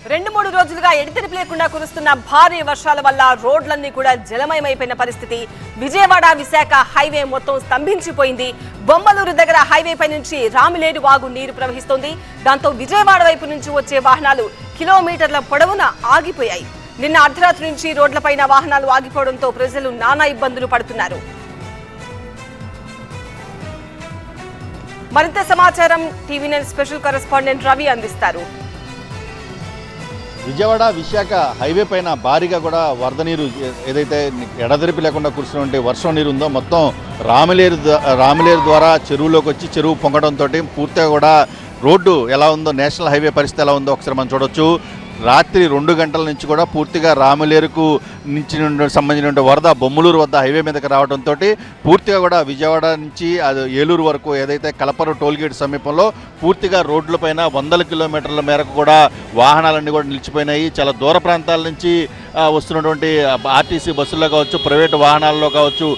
2-3 రోజులుగా ఎడతెరిపి లేకుండా కురుస్తున్న భారీ వర్షాల వల్ల రోడ్లన్నీ కూడా జలమయమైపోయిన పరిస్థితి. విజయవాడ విశాఖ హైవే మొత్తం స్తంభించిపోయింది. బొమ్మలూరు దగ్గర హైవే పై నుంచి రామిలేరు వాగు నీరు ప్రవహిస్తోంది. దాంతో విజయవాడ వైపు నుంచి వచ్చే వాహనాలు కిలోమీటర్ల పొడవున ఆగిపోయాయి. నిన్న అర్ధరాత్రి నుంచి రోడ్లపైన వాహనాలు ఆగిపోవడంతో ప్రజలు నానా ఇబ్బందులు పడుతున్నారు. మరింత సమాచారం టీవీ9 స్పెషల్ కరెస్పాండెంట్ రవి అందిస్తారు. విజయవాడ విశాఖ హైవే పైన భారీగా కూడా వరద నీరు ఏదైతే ఎడతెరిపి లేకుండా కురిసినటువంటి వర్షం నీరు ఉందో మొత్తం రామిలేరు ద్వారా చెరువులోకి వచ్చి చెరువు పొంగడంతో పూర్తిగా కూడా రోడ్డు ఎలా ఉందో, నేషనల్ హైవే పరిస్థితి ఎలా ఉందో ఒకసారి మనం చూడొచ్చు. రాత్రి 2 గంటల నుంచి కూడా పూర్తిగా రామిలేరుకు నుంచి సంబంధించిన వరద బొమ్మలూరు వద్ద హైవే మీదకి రావడంతో పూర్తిగా కూడా విజయవాడ నుంచి అది ఏలూరు వరకు ఏదైతే కలపరు టోల్గేట్ సమీపంలో పూర్తిగా రోడ్లపైన 100 కిలోమీటర్ల మేరకు కూడా వాహనాలన్నీ కూడా నిలిచిపోయినాయి. చాలా దూర ప్రాంతాల నుంచి వస్తున్నటువంటి ఆర్టీసీ బస్సుల్లో కావచ్చు, ప్రైవేటు వాహనాల్లో కావచ్చు